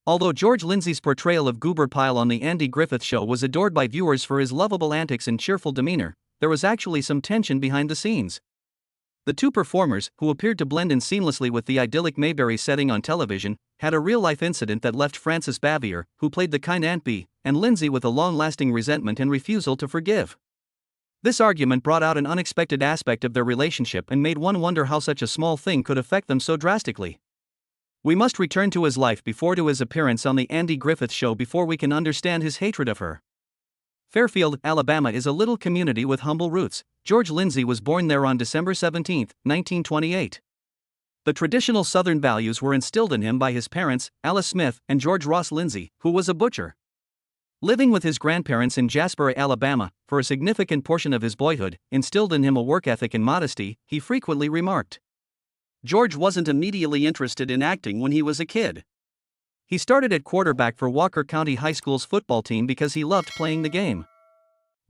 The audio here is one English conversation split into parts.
Although George Lindsey's portrayal of Goober Pyle on The Andy Griffith Show was adored by viewers for his lovable antics and cheerful demeanor, there was actually some tension behind the scenes. The two performers, who appeared to blend in seamlessly with the idyllic Mayberry setting on television, had a real-life incident that left Frances Bavier, who played the kind Aunt Bee, and Lindsey with a long-lasting resentment and refusal to forgive. This argument brought out an unexpected aspect of their relationship and made one wonder how such a small thing could affect them so drastically. We must return to his life before to his appearance on The Andy Griffith Show before we can understand his hatred of her. Fairfield, Alabama is a little community with humble roots. George Lindsey was born there on December 17, 1928. The traditional Southern values were instilled in him by his parents, Alice Smith and George Ross Lindsey, who was a butcher. Living with his grandparents in Jasper, Alabama, for a significant portion of his boyhood, instilled in him a work ethic and modesty, he frequently remarked. George wasn't immediately interested in acting when he was a kid. He started at quarterback for Walker County High School's football team because he loved playing the game.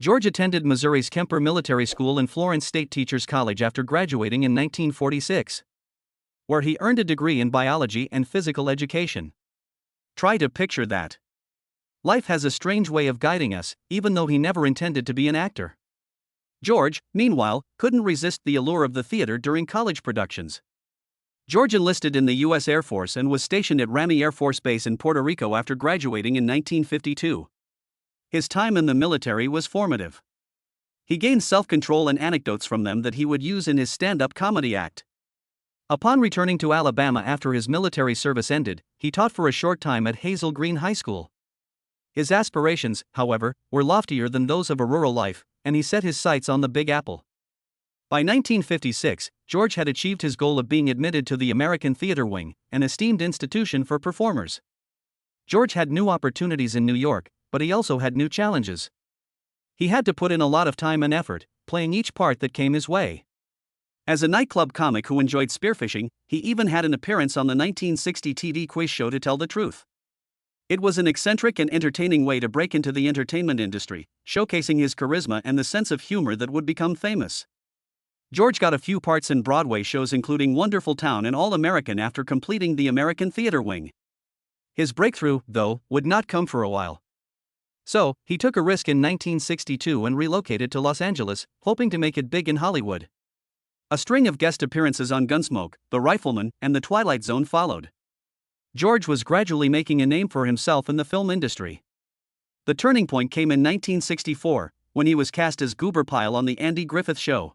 George attended Missouri's Kemper Military School and Florence State Teachers College after graduating in 1946, where he earned a degree in biology and physical education. Try to picture that. Life has a strange way of guiding us, even though he never intended to be an actor. George, meanwhile, couldn't resist the allure of the theater during college productions. George enlisted in the U.S. Air Force and was stationed at Ramey Air Force Base in Puerto Rico after graduating in 1952. His time in the military was formative. He gained self-control and anecdotes from them that he would use in his stand-up comedy act. Upon returning to Alabama after his military service ended, he taught for a short time at Hazel Green High School. His aspirations, however, were loftier than those of a rural life, and he set his sights on the Big Apple. By 1956, George had achieved his goal of being admitted to the American Theater Wing, an esteemed institution for performers. George had new opportunities in New York, but he also had new challenges. He had to put in a lot of time and effort, playing each part that came his way. As a nightclub comic who enjoyed spearfishing, he even had an appearance on the 1960 TV quiz show To Tell the Truth. It was an eccentric and entertaining way to break into the entertainment industry, showcasing his charisma and the sense of humor that would become famous. George got a few parts in Broadway shows including Wonderful Town and All-American after completing the American Theater Wing. His breakthrough, though, would not come for a while. So, he took a risk in 1962 and relocated to Los Angeles, hoping to make it big in Hollywood. A string of guest appearances on Gunsmoke, The Rifleman, and The Twilight Zone followed. George was gradually making a name for himself in the film industry. The turning point came in 1964, when he was cast as Goober Pyle on The Andy Griffith Show.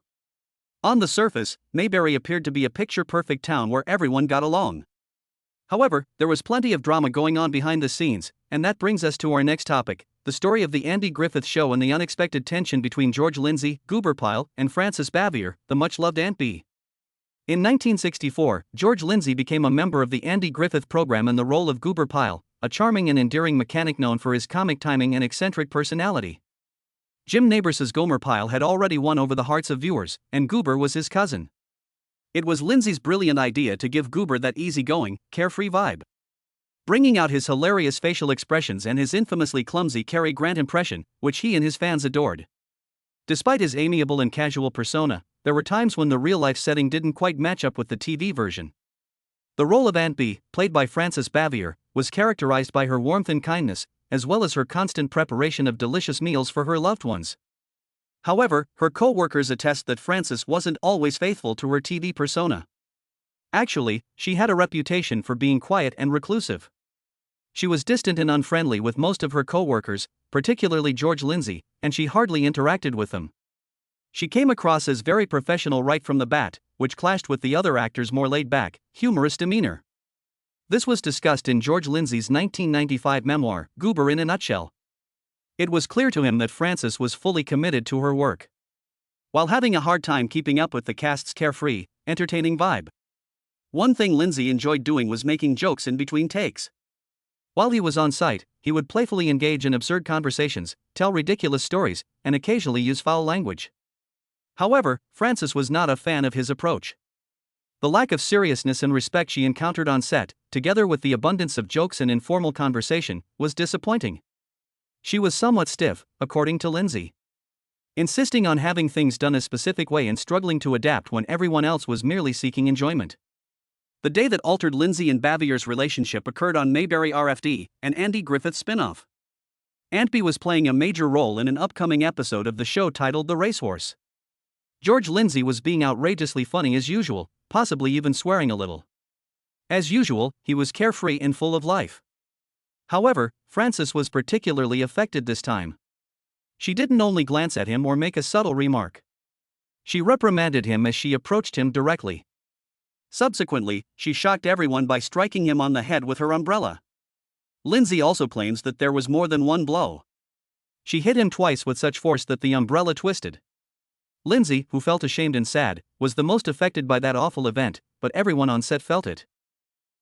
On the surface, Mayberry appeared to be a picture-perfect town where everyone got along. However, there was plenty of drama going on behind the scenes, and that brings us to our next topic, the story of The Andy Griffith Show and the unexpected tension between George Lindsey, Goober Pyle, and Frances Bavier, the much-loved Aunt Bee. In 1964, George Lindsey became a member of the Andy Griffith program in the role of Goober Pyle, a charming and endearing mechanic known for his comic timing and eccentric personality. Jim Nabors' Gomer Pyle had already won over the hearts of viewers, and Goober was his cousin. It was Lindsey's brilliant idea to give Goober that easygoing, carefree vibe. Bringing out his hilarious facial expressions and his infamously clumsy Cary Grant impression, which he and his fans adored. Despite his amiable and casual persona, there were times when the real-life setting didn't quite match up with the TV version. The role of Aunt Bee, played by Frances Bavier, was characterized by her warmth and kindness, as well as her constant preparation of delicious meals for her loved ones. However, her co-workers attest that Frances wasn't always faithful to her TV persona. Actually, she had a reputation for being quiet and reclusive. She was distant and unfriendly with most of her co-workers, particularly George Lindsey, and she hardly interacted with them. She came across as very professional right from the bat, which clashed with the other actors' more laid-back, humorous demeanor. This was discussed in George Lindsey's 1995 memoir, Goober in a Nutshell. It was clear to him that Frances was fully committed to her work, while having a hard time keeping up with the cast's carefree, entertaining vibe. One thing Lindsey enjoyed doing was making jokes in between takes. While he was on site, he would playfully engage in absurd conversations, tell ridiculous stories, and occasionally use foul language. However, Frances was not a fan of his approach. The lack of seriousness and respect she encountered on set, together with the abundance of jokes and informal conversation, was disappointing. She was somewhat stiff, according to Lindsey, insisting on having things done a specific way and struggling to adapt when everyone else was merely seeking enjoyment. The day that altered Lindsey and Bavier's relationship occurred on Mayberry RFD, an Andy Griffith spin-off. Andy was playing a major role in an upcoming episode of the show titled The Racehorse. George Lindsey was being outrageously funny as usual, possibly even swearing a little. As usual, he was carefree and full of life. However, Frances was particularly affected this time. She didn't only glance at him or make a subtle remark. She reprimanded him as she approached him directly. Subsequently, she shocked everyone by striking him on the head with her umbrella. Lindsey also claims that there was more than one blow. She hit him twice with such force that the umbrella twisted. Lindsey, who felt ashamed and sad, was the most affected by that awful event, but everyone on set felt it.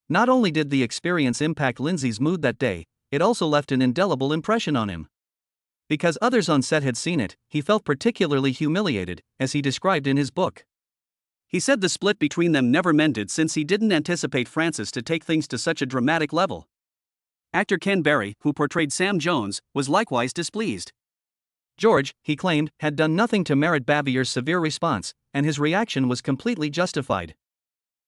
Not only did the experience impact Lindsey's mood that day, it also left an indelible impression on him. Because others on set had seen it, he felt particularly humiliated, as he described in his book. He said the split between them never mended since he didn't anticipate Frances to take things to such a dramatic level. Actor Ken Berry, who portrayed Sam Jones, was likewise displeased. George, he claimed, had done nothing to merit Bavier's severe response, and his reaction was completely justified.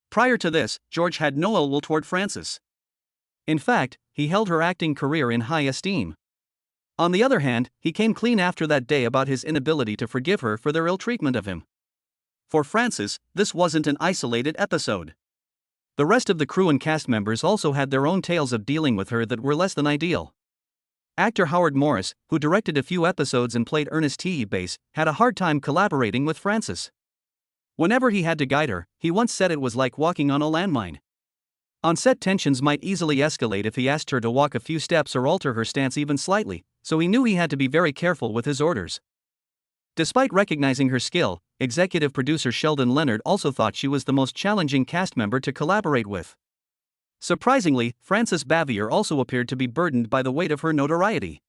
Prior to this, George had no ill will toward Frances. In fact, he held her acting career in high esteem. On the other hand, he came clean after that day about his inability to forgive her for their ill treatment of him. For Frances, this wasn't an isolated episode. The rest of the crew and cast members also had their own tales of dealing with her that were less than ideal. Actor Howard Morris, who directed a few episodes and played Ernest T. Bass, had a hard time collaborating with Frances. Whenever he had to guide her, he once said it was like walking on a landmine. On set, tensions might easily escalate if he asked her to walk a few steps or alter her stance even slightly, so he knew he had to be very careful with his orders. Despite recognizing her skill, executive producer Sheldon Leonard also thought she was the most challenging cast member to collaborate with. Surprisingly, Frances Bavier also appeared to be burdened by the weight of her notoriety.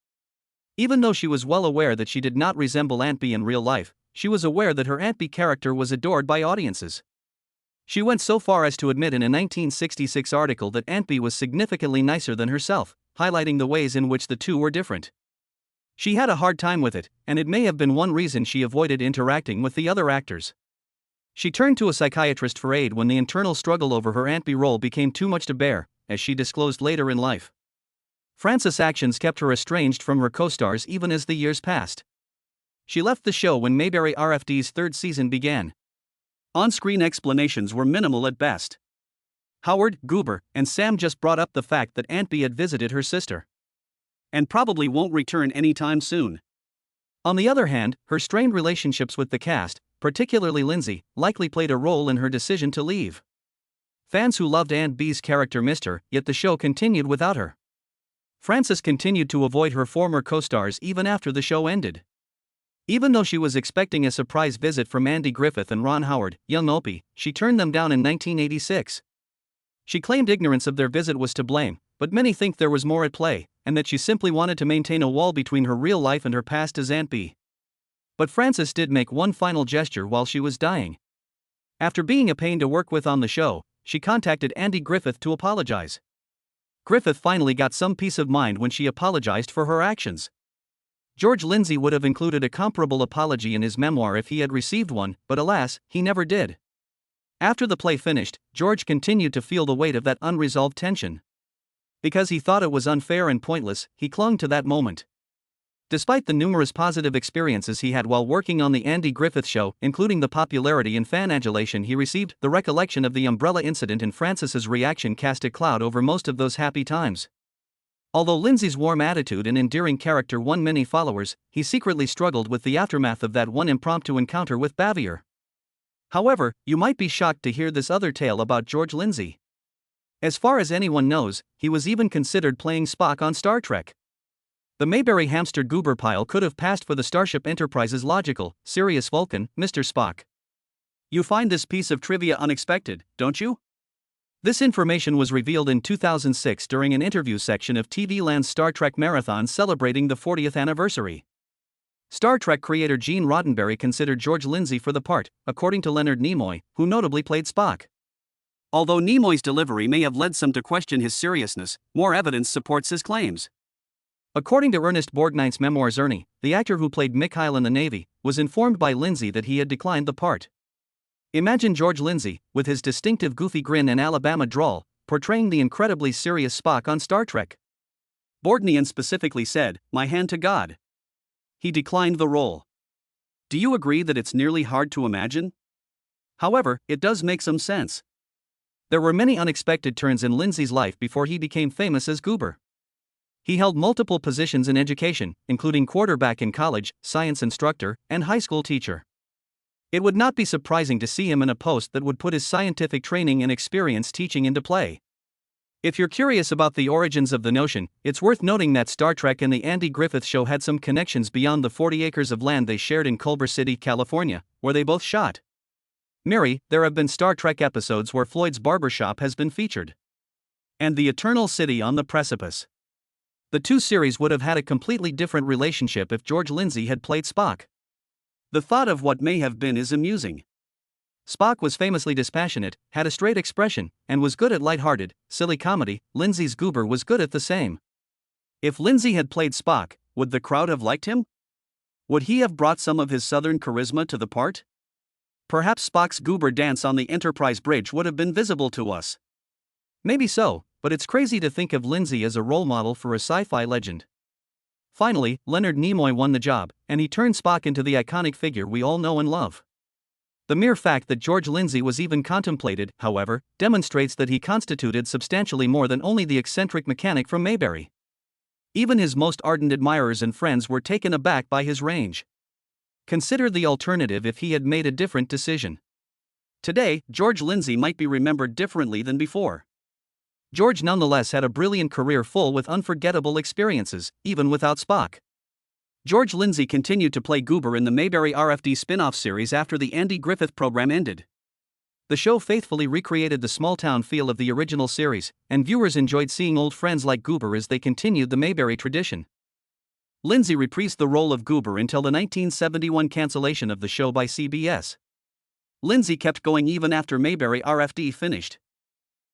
Even though she was well aware that she did not resemble Aunt Bee in real life, she was aware that her Aunt Bee character was adored by audiences. She went so far as to admit in a 1966 article that Aunt Bee was significantly nicer than herself, highlighting the ways in which the two were different. She had a hard time with it, and it may have been one reason she avoided interacting with the other actors. She turned to a psychiatrist for aid when the internal struggle over her Aunt Bee role became too much to bear, as she disclosed later in life. Frances' actions kept her estranged from her co-stars even as the years passed. She left the show when Mayberry RFD's third season began. On-screen explanations were minimal at best. Howard, Goober, and Sam just brought up the fact that Aunt Bee had visited her sister. And probably won't return anytime soon. On the other hand, her strained relationships with the cast, particularly Lindsey, likely played a role in her decision to leave. Fans who loved Aunt Bee's character missed her, yet the show continued without her. Frances continued to avoid her former co-stars even after the show ended. Even though she was expecting a surprise visit from Andy Griffith and Ron Howard, young Opie, she turned them down in 1986. She claimed ignorance of their visit was to blame, but many think there was more at play, and that she simply wanted to maintain a wall between her real life and her past as Aunt Bee. But Frances did make one final gesture while she was dying. After being a pain to work with on the show, she contacted Andy Griffith to apologize. Griffith finally got some peace of mind when she apologized for her actions. George Lindsey would have included a comparable apology in his memoir if he had received one, but alas, he never did. After the play finished, George continued to feel the weight of that unresolved tension. Because he thought it was unfair and pointless, he clung to that moment. Despite the numerous positive experiences he had while working on the Andy Griffith Show, including the popularity and fan adulation he received, the recollection of the umbrella incident and Frances's reaction cast a cloud over most of those happy times. Although Lindsey's warm attitude and endearing character won many followers, he secretly struggled with the aftermath of that one impromptu encounter with Bavier. However, you might be shocked to hear this other tale about George Lindsey. As far as anyone knows, he was even considered playing Spock on Star Trek. The Mayberry hamster Goober Pyle could have passed for the Starship Enterprise's logical, serious Vulcan, Mr. Spock. You find this piece of trivia unexpected, don't you? This information was revealed in 2006 during an interview section of TV Land's Star Trek Marathon celebrating the 40th anniversary. Star Trek creator Gene Roddenberry considered George Lindsey for the part, according to Leonard Nimoy, who notably played Spock. Although Nimoy's delivery may have led some to question his seriousness, more evidence supports his claims. According to Ernest Borgnine's memoirs, Ernie, the actor who played Mikhail in the Navy, was informed by Lindsey that he had declined the part. Imagine George Lindsey, with his distinctive goofy grin and Alabama drawl, portraying the incredibly serious Spock on Star Trek. Boardnian specifically said, "My hand to God." He declined the role. Do you agree that it's nearly hard to imagine? However, it does make some sense. There were many unexpected turns in Lindsey's life before he became famous as Goober. He held multiple positions in education, including quarterback in college, science instructor, and high school teacher. It would not be surprising to see him in a post that would put his scientific training and experience teaching into play. If you're curious about the origins of the notion, it's worth noting that Star Trek and the Andy Griffith Show had some connections beyond the 40 acres of land they shared in Culver City, California, where they both shot. Mary, there have been Star Trek episodes where Feuds' barbershop has been featured. And the Eternal City on the Precipice. The two series would have had a completely different relationship if George Lindsey had played Spock. The thought of what may have been is amusing. Spock was famously dispassionate, had a straight expression, and was good at light-hearted, silly comedy. Lindsey's Goober was good at the same. If Lindsey had played Spock, would the crowd have liked him? Would he have brought some of his southern charisma to the part? Perhaps Spock's Goober dance on the Enterprise bridge would have been visible to us. Maybe so, but it's crazy to think of Lindsey as a role model for a sci-fi legend. Finally, Leonard Nimoy won the job, and he turned Spock into the iconic figure we all know and love. The mere fact that George Lindsey was even contemplated, however, demonstrates that he constituted substantially more than only the eccentric mechanic from Mayberry. Even his most ardent admirers and friends were taken aback by his range. Consider the alternative if he had made a different decision. Today, George Lindsey might be remembered differently than before. George nonetheless had a brilliant career full with unforgettable experiences, even without Spock. George Lindsey continued to play Goober in the Mayberry RFD spin-off series after the Andy Griffith program ended. The show faithfully recreated the small-town feel of the original series, and viewers enjoyed seeing old friends like Goober as they continued the Mayberry tradition. Lindsey reprised the role of Goober until the 1971 cancellation of the show by CBS. Lindsey kept going even after Mayberry RFD finished.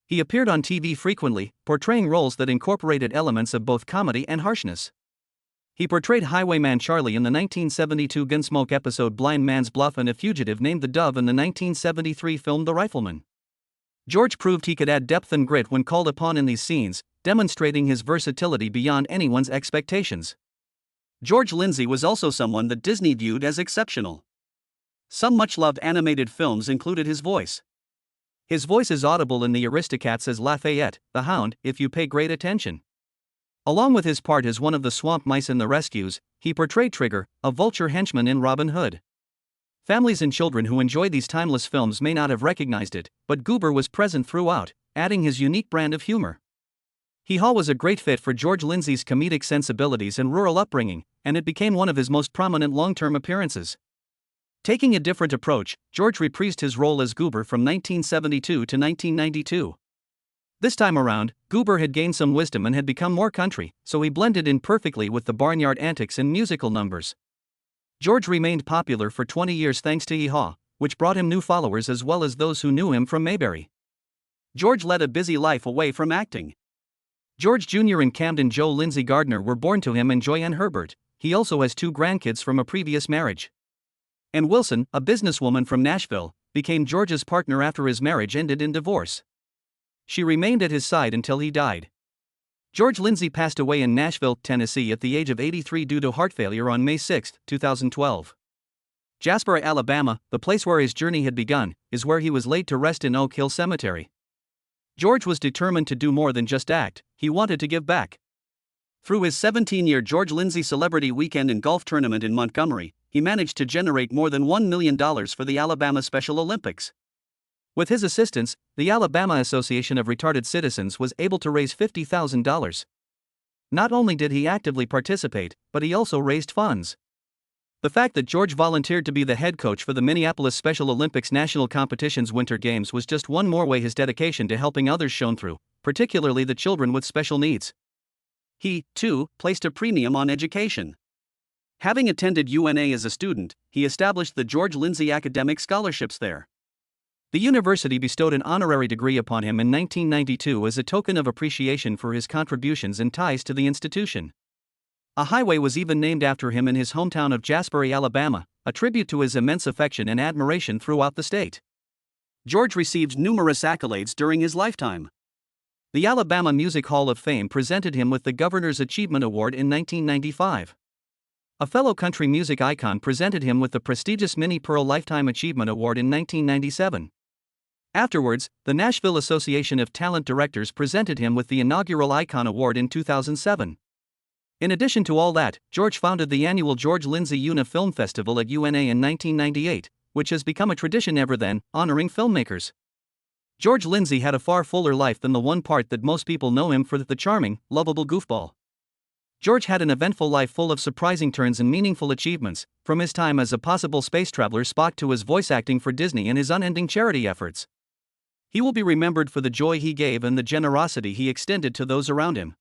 He appeared on TV frequently, portraying roles that incorporated elements of both comedy and harshness. He portrayed Highwayman Charlie in the 1972 Gunsmoke episode Blind Man's Bluff and a fugitive named the Dove in the 1973 film The Rifleman. George proved he could add depth and grit when called upon in these scenes, demonstrating his versatility beyond anyone's expectations. George Lindsey was also someone that Disney viewed as exceptional. Some much-loved animated films included his voice. His voice is audible in The Aristocats as Lafayette, the Hound, if you pay great attention. Along with his part as one of the swamp mice in The Rescues, he portrayed Trigger, a vulture henchman in Robin Hood. Families and children who enjoy these timeless films may not have recognized it, but Goober was present throughout, adding his unique brand of humor. He was a great fit for George Lindsey's comedic sensibilities and rural upbringing, and it became one of his most prominent long-term appearances. Taking a different approach, George reprised his role as Goober from 1972 to 1992. This time around, Goober had gained some wisdom and had become more country, so he blended in perfectly with the barnyard antics and musical numbers. George remained popular for 20 years thanks to Hee-Haw, which brought him new followers as well as those who knew him from Mayberry. George led a busy life away from acting. George Jr. and Camden Joe Lindsey Gardner were born to him and Joyanne Herbert. He also has 2 grandkids from a previous marriage. Ann Wilson, a businesswoman from Nashville, became George's partner after his marriage ended in divorce. She remained at his side until he died. George Lindsey passed away in Nashville, Tennessee at the age of 83 due to heart failure on May 6, 2012. Jasper, Alabama, the place where his journey had begun, is where he was laid to rest in Oak Hill Cemetery. George was determined to do more than just act, he wanted to give back. Through his 17-year George Lindsey Celebrity Weekend and Golf Tournament in Montgomery, he managed to generate more than $1 million for the Alabama Special Olympics. With his assistance, the Alabama Association of Retarded Citizens was able to raise $50,000. Not only did he actively participate, but he also raised funds. The fact that George volunteered to be the head coach for the Minneapolis Special Olympics National Competition's Winter Games was just one more way his dedication to helping others shone through, particularly the children with special needs. He, too, placed a premium on education. Having attended UNA as a student, he established the George Lindsey Academic Scholarships there. The university bestowed an honorary degree upon him in 1992 as a token of appreciation for his contributions and ties to the institution. A highway was even named after him in his hometown of Jasper, Alabama, a tribute to his immense affection and admiration throughout the state. George received numerous accolades during his lifetime. The Alabama Music Hall of Fame presented him with the Governor's Achievement Award in 1995. A fellow country music icon presented him with the prestigious Minnie Pearl Lifetime Achievement Award in 1997. Afterwards, the Nashville Association of Talent Directors presented him with the inaugural Icon Award in 2007. In addition to all that, George founded the annual George Lindsey UNA Film Festival at UNA in 1998, which has become a tradition ever then, honoring filmmakers. George Lindsey had a far fuller life than the one part that most people know him for, the charming, lovable goofball. George had an eventful life full of surprising turns and meaningful achievements, from his time as a possible space traveler Spock to his voice acting for Disney and his unending charity efforts. He will be remembered for the joy he gave and the generosity he extended to those around him.